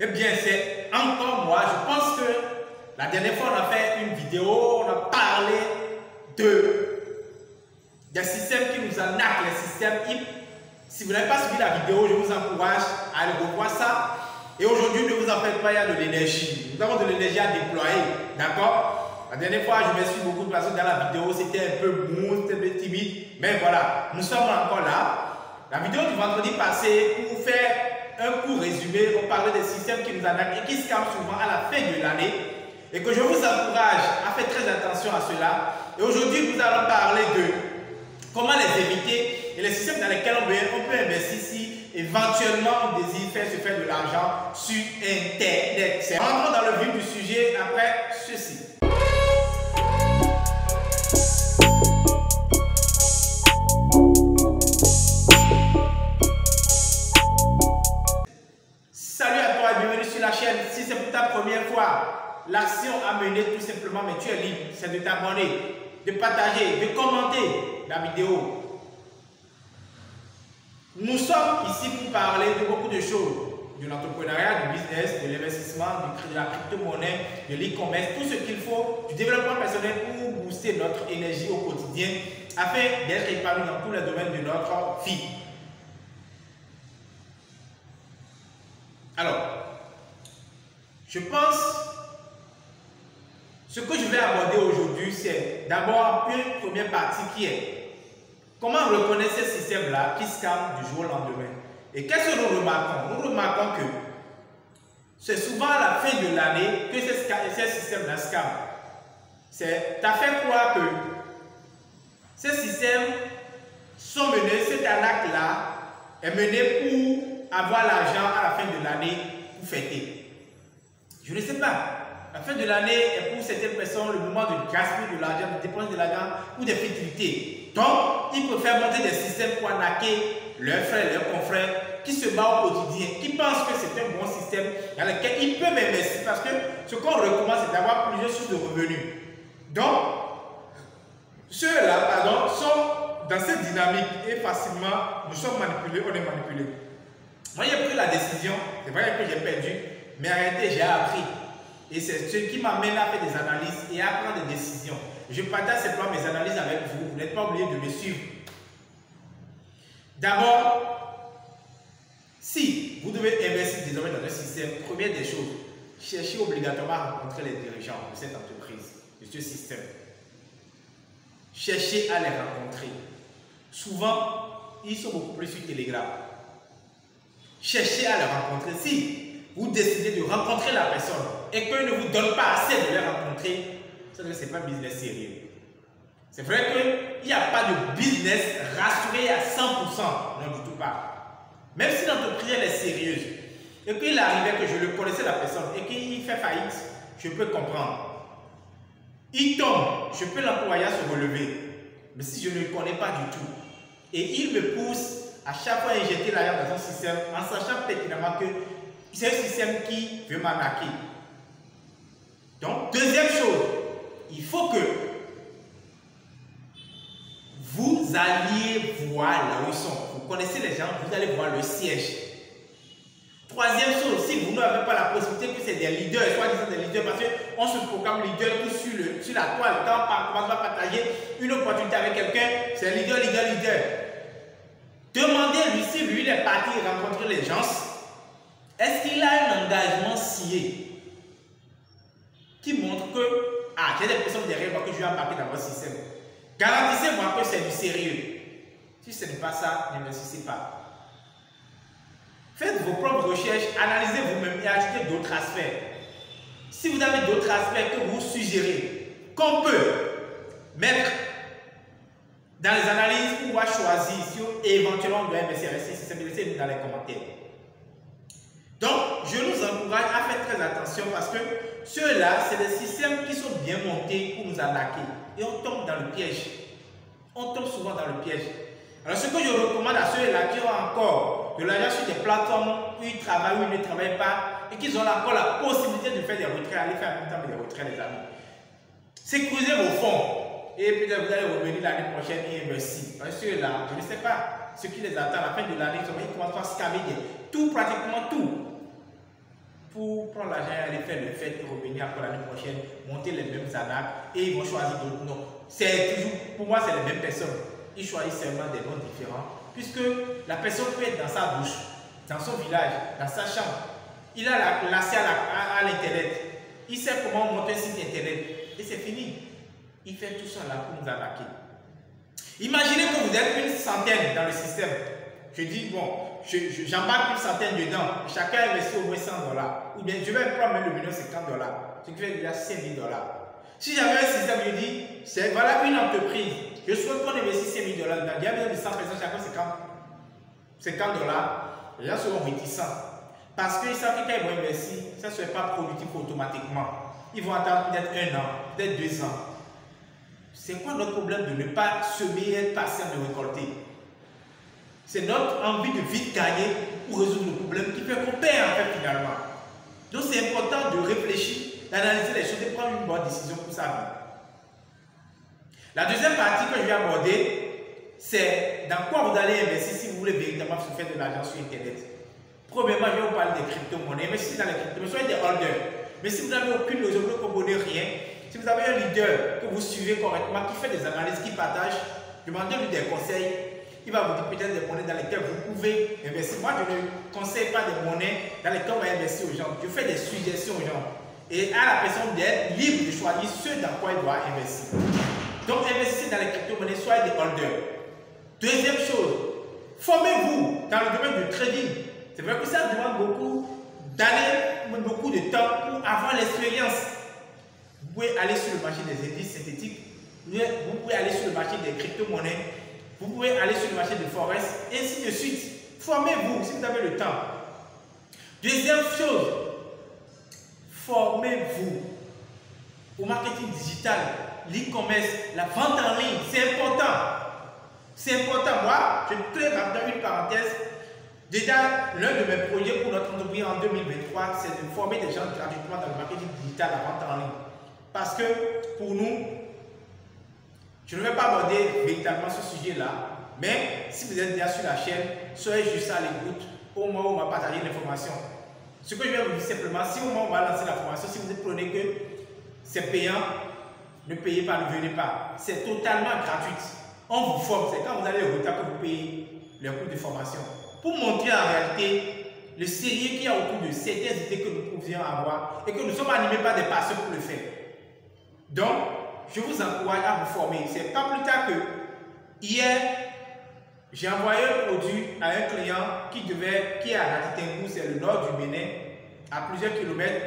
Eh bien, c'est encore moi. Je pense que la dernière fois, on a fait une vidéo, on a parlé des systèmes qui nous arnaquent, les systèmes HIP. Si vous n'avez pas suivi la vidéo, je vous encourage à aller revoir ça. Et aujourd'hui, ne vous en faites pas, il y a de l'énergie. Nous avons de l'énergie à déployer. D'accord? La dernière fois, je me suis beaucoup de personnes dans la vidéo. C'était un peu mou, c'était un peu timide. Mais voilà, nous sommes encore là. La vidéo du vendredi passé, pour faire un court résumé, on parlait des systèmes qui nous arnaquent et qui scamment souvent à la fin de l'année. Et que je vous encourage à faire très attention à cela. Et aujourd'hui, nous allons parler de comment les éviter et les systèmes dans lesquels on peut investir si éventuellement on désire se faire de l'argent sur Internet. Rentrons dans le vif du sujet après ceci. Salut à toi et bienvenue sur la chaîne. Si c'est pour ta première fois, l'action à mener tout simplement, mais tu es libre, c'est de t'abonner, de partager, de commenter la vidéo. Nous sommes ici pour parler de beaucoup de choses, de l'entrepreneuriat, du business, de l'investissement, de la crypto-monnaie, de l'e-commerce, tout ce qu'il faut, du développement personnel pour booster notre énergie au quotidien afin d'être épanoui dans tous les domaines de notre vie. Alors, je pense, ce que je vais aborder aujourd'hui, c'est d'abord une première partie qui est comment reconnaître ces systèmes-là qui scamment du jour au lendemain. Et qu'est-ce que nous remarquons? Nous remarquons que c'est souvent à la fin de l'année que ces systèmes-là scamment. T'as fait croire que ces systèmes sont menés, cette arnaque-là est menée pour avoir l'argent à la fin de l'année pour fêter. Je ne sais pas. La fin de l'année est pour certaines personnes le moment de gaspiller de l'argent, de dépenser de l'argent ou des futilités. Donc, ils préfèrent monter des systèmes pour arnaquer leurs frères, leurs confrères qui se battent au quotidien, qui pensent que c'est un bon système dans lequel ils peuvent investir parce que ce qu'on recommande, c'est d'avoir plusieurs sources de revenus. Donc, ceux-là, sont dans cette dynamique et facilement, nous sommes manipulés, on est manipulés. Moi, j'ai pris la décision, c'est vrai que j'ai perdu, mais en réalité, j'ai appris. Et c'est ce qui m'amène à faire des analyses et à prendre des décisions. Je partage simplement mes analyses avec vous. Vous n'êtes pas obligé de me suivre. D'abord, si vous devez investir désormais dans un système, première des choses, cherchez obligatoirement à rencontrer les dirigeants de cette entreprise, de ce système. Cherchez à les rencontrer. Souvent, ils sont beaucoup plus sur Telegram. Cherchez à les rencontrer. Si vous décidez de rencontrer la personne et qu'elle ne vous donne pas assez de les rencontrer, ça ne c'est pas un business sérieux. C'est vrai qu'il n'y a pas de business rassuré à 100%, non du tout pas. Même si l'entreprise est sérieuse et qu'il arrivait que je le connaissais la personne et qu'il fait faillite, je peux comprendre. Il tombe, je peux l'encourager à se relever. Mais si je ne le connais pas du tout et il me pousse à chaque fois à injecter l'argent dans un système en sachant pertinemment que c'est un système qui veut m'arnaquer. Donc, deuxième chose, il faut que vous alliez voir là où ils sont. Vous connaissez les gens, vous allez voir le siège. Troisième chose, si vous n'avez pas la possibilité que c'est des leaders, soit des leaders, parce qu'on se proclame leader tout sur la toile. Quand on commence à partager une opportunité avec quelqu'un, c'est leader. Demandez-lui si lui il est parti rencontrer les gens. Est-ce qu'il a un engagement scié qui montre que j'ai des personnes derrière moi que je vais embarquer dans votre système? Garantissez-moi que c'est du sérieux. Si ce n'est pas ça, n'investissez pas. Faites vos propres recherches, analysez vous-même et ajoutez d'autres aspects. Si vous avez d'autres aspects que vous suggérez, qu'on peut mettre dans les analyses pour pouvoir choisir si éventuellement on doit investir avec ces systèmes, laissez-nous dans les commentaires. Donc, je nous encourage à faire très attention parce que ceux-là, c'est des systèmes qui sont bien montés pour nous arnaquer. Et on tombe dans le piège. On tombe souvent dans le piège. Alors, ce que je recommande à ceux-là qui ont encore de l'argent sur des plateformes où ils travaillent, où ils ne travaillent pas, et qu'ils ont encore la possibilité de faire des retraits, allez faire en même temps des retraits, les amis. Sécurisez vos fonds. Et peut-être vous allez revenir l'année prochaine et investir. Parce que ceux-là, je ne sais pas ce qui les attend à la fin de l'année, ils commencent à scammer tout, pratiquement tout. pour prendre l'argent et aller faire le fête et revenir après l'année prochaine, monter les mêmes arnaques et ils vont choisir d'autres noms. C'est toujours, pour moi, c'est les mêmes personnes. Ils choisissent seulement des noms différents puisque la personne peut être dans sa bouche, dans son village, dans sa chambre. Il a l'accès à l'internet. Il sait comment monter un site internet et c'est fini. Il fait tout ça là pour nous arnaquer. Imaginez que vous êtes une centaine dans le système. Je dis, bon, j'embarque une centaine dedans. Chacun investit au moins $100. Ou bien je vais prendre même le million $50. Ce qui fait déjà $5000. Si j'avais un système, je dis, c'est voilà une entreprise. Je souhaite qu'on investisse $5000 dedans. Il y a besoin de 100 personnes, chacun $50. Les gens seront réticents. Parce qu'ils savent que quand ils vont investir, ça ne serait pas productif automatiquement. Ils vont attendre peut-être 1 an, peut-être 2 ans. C'est quoi notre problème de ne pas semer et être patient de récolter? C'est notre envie de vite gagner pour résoudre le problème qui fait qu'on perd en fait finalement. Donc c'est important de réfléchir, d'analyser les choses et prendre une bonne décision pour sa vie. La deuxième partie que je vais aborder, c'est dans quoi vous allez investir si vous voulez véritablement se faire de l'argent sur Internet. Premièrement, je vais vous parler des crypto-monnaies. Investissez dans les crypto-monnaies, soyez des holders. Mais si vous n'avez aucune raison, vous ne comprenez rien, si vous avez un leader que vous suivez correctement, qui fait des analyses, qui partage, demandez-lui des conseils. Il va vous dire peut-être des monnaies dans lesquelles vous pouvez investir. Moi, je ne conseille pas des monnaies dans lesquelles on va investir aux gens. Je fais des suggestions aux gens. Et à la personne d'être libre de choisir ce dans quoi il doit investir. Donc, investissez dans les crypto-monnaies, soyez des holders. Deuxième chose, formez-vous dans le domaine du trading. C'est vrai que ça demande beaucoup d'années, beaucoup de temps pour avoir l'expérience. Vous pouvez aller sur le marché des indices synthétiques, vous pouvez aller sur le marché des crypto-monnaies, vous pouvez aller sur le marché de Forex, et ainsi de suite. Formez-vous si vous avez le temps. Deuxième chose, formez-vous au marketing digital, l'e-commerce, la vente en ligne. C'est important. C'est important. Moi, je te rapide une parenthèse. Déjà, l'un de mes projets pour notre entreprise en 2023, c'est de former des gens gratuitement dans le marketing digital, la vente en ligne. Parce que pour nous, je ne vais pas aborder véritablement ce sujet-là, mais si vous êtes déjà sur la chaîne, soyez juste à l'écoute au moment où on va partager l'information. Ce que je vais vous dire simplement, si au moment où on va lancer la formation, si vous prenez que c'est payant, ne payez pas, ne venez pas. C'est totalement gratuit. On vous forme, c'est quand vous allez au retard que vous payez le coût de formation. Pour montrer en réalité le sérieux qu'il y a autour de certaines idées que nous pouvions avoir et que nous sommes animés par des passions pour le faire. Donc, je vous encourage à vous former. C'est pas plus tard que hier, j'ai envoyé un produit à un client qui est à Natitingou, c'est le nord du Bénin, à plusieurs kilomètres.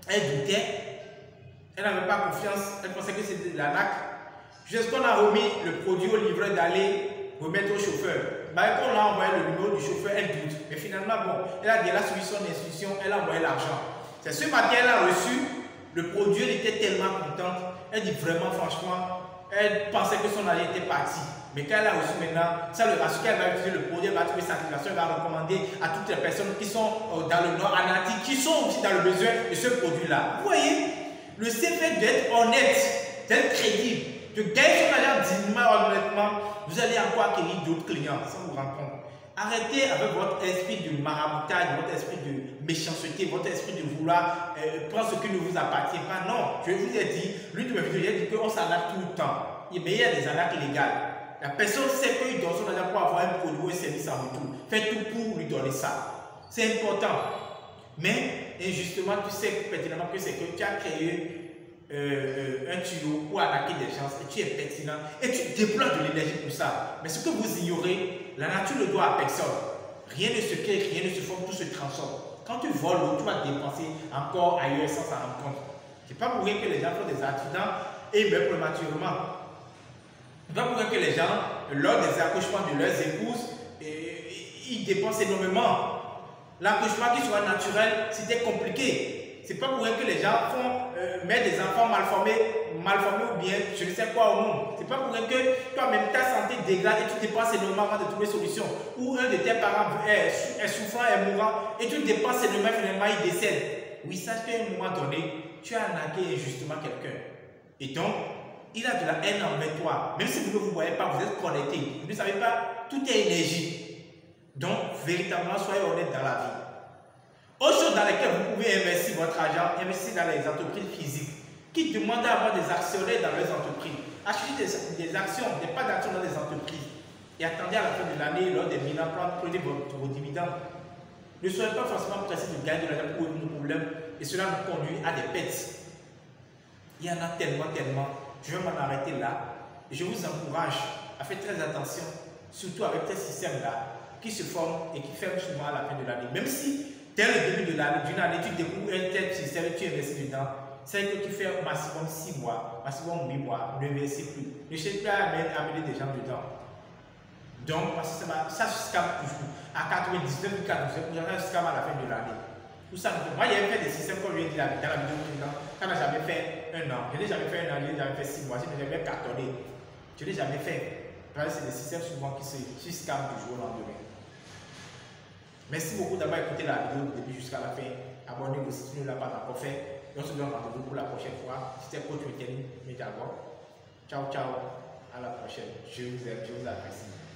Elle doutait, elle n'avait pas confiance, elle pensait que c'était de l'arnaque. Jusqu'on a remis le produit au livreur d'aller remettre au chauffeur. Bah, quand on a envoyé le numéro du chauffeur, elle doute. Mais finalement, bon, elle a suivi son instruction, elle a envoyé l'argent. C'est ce matin qu'elle a reçu le produit, elle était tellement contente. Elle dit vraiment, franchement, elle pensait que son argent était parti. Mais quand elle a reçu maintenant, ça le rassure qu'elle va utiliser le produit, elle va trouver satisfaction, elle va recommander à toutes les personnes qui sont dans le nord, à Nati, qui sont aussi dans le besoin de ce produit-là. Vous voyez, le fait d'être honnête, d'être crédible, de gagner son argent dignement, honnêtement, vous allez encore acquérir d'autres clients sans vous rendre compte. Arrêtez avec votre esprit de maraboutage, votre esprit de méchanceté, votre esprit de vouloir prendre ce qui ne vous appartient pas. Non, je vous ai dit, l'une de mes vidéos, j'ai dit qu'on s'arnaque tout le temps. Mais il y a des arnaques légales. La personne sait qu'il donne son argent pour avoir un produit ou un service en retour. Faites tout pour lui donner ça. C'est important. Mais, injustement, tu sais pertinemment que c'est que tu as créé un tuyau pour attaquer des gens et tu es pertinent et tu déploies de l'énergie pour ça. Mais ce que vous ignorez, la nature ne doit à personne. Rien ne se crée, rien ne se forme, tout se transforme. Quand tu voles l'eau, tu vas dépenser encore ailleurs sans s'en rendre compte. Ce n'est pas pour rien que les gens font des accidents et meurent prématurément. Ce n'est pas pour rien que les gens, lors des accouchements de leurs épouses, ils dépensent énormément. L'accouchement qui soit naturel, c'était compliqué. C'est pas pour rien que les gens mettent des enfants mal formés ou bien je ne sais quoi au monde. C'est pas pour rien que toi-même ta santé dégrade et tu dépenses énormément avant de trouver solution. Ou un de tes parents est souffrant, est mourant et tu dépenses énormément, finalement il décède. Oui, sache qu'à un moment donné, tu as arnaqué injustement quelqu'un. Et donc, il a de la haine envers toi. Même si vous ne vous voyez pas, vous êtes connecté. Vous ne savez pas, tout est énergie. Donc, véritablement, soyez honnête dans la vie. Autre chose dans lesquelles vous pouvez investir votre argent, investir dans les entreprises physiques qui demandent à avoir des actionnaires dans leurs entreprises. Achetez des actions, des parts d'actions dans les entreprises. Et attendez à la fin de l'année, lors des bilans, prenez vos dividendes. Ne soyez pas forcément pressé de gagner de l'argent pour nos problèmes et cela nous conduit à des pertes. Il y en a tellement. Je vais m'en arrêter là. Et je vous encourage à faire très attention, surtout avec ces systèmes-là qui se forment et qui ferment souvent à la fin de l'année. Même si dès le début de l'année, d'une année, tu découvres un tel système et tu investis dedans, c'est que tu fais au maximum 6 mois, maximum 8 mois, ne investis plus. Ne cherche pas à amener des gens dedans. Donc, parce que ça se scam toujours. À 99,4%, ça se scam à la fin de l'année. Tout ça, moi, j'ai fait des systèmes, comme je l'ai dit dans la vidéo précédente, quand j'ai jamais fait un an. Je n'ai jamais fait un an, je n'ai jamais fait 6 mois, je n'ai jamais cartonné. Je n'ai jamais fait. C'est des systèmes souvent qui se scam du jour au lendemain. Merci beaucoup d'avoir écouté la vidéo du début jusqu'à la fin. Abonnez-vous si tu ne l'as pas encore fait. Et on se donne rendez-vous pour la prochaine fois. C'était Coach Weekend Mediago. Ciao, ciao. À la prochaine. Je vous aime, je vous apprécie.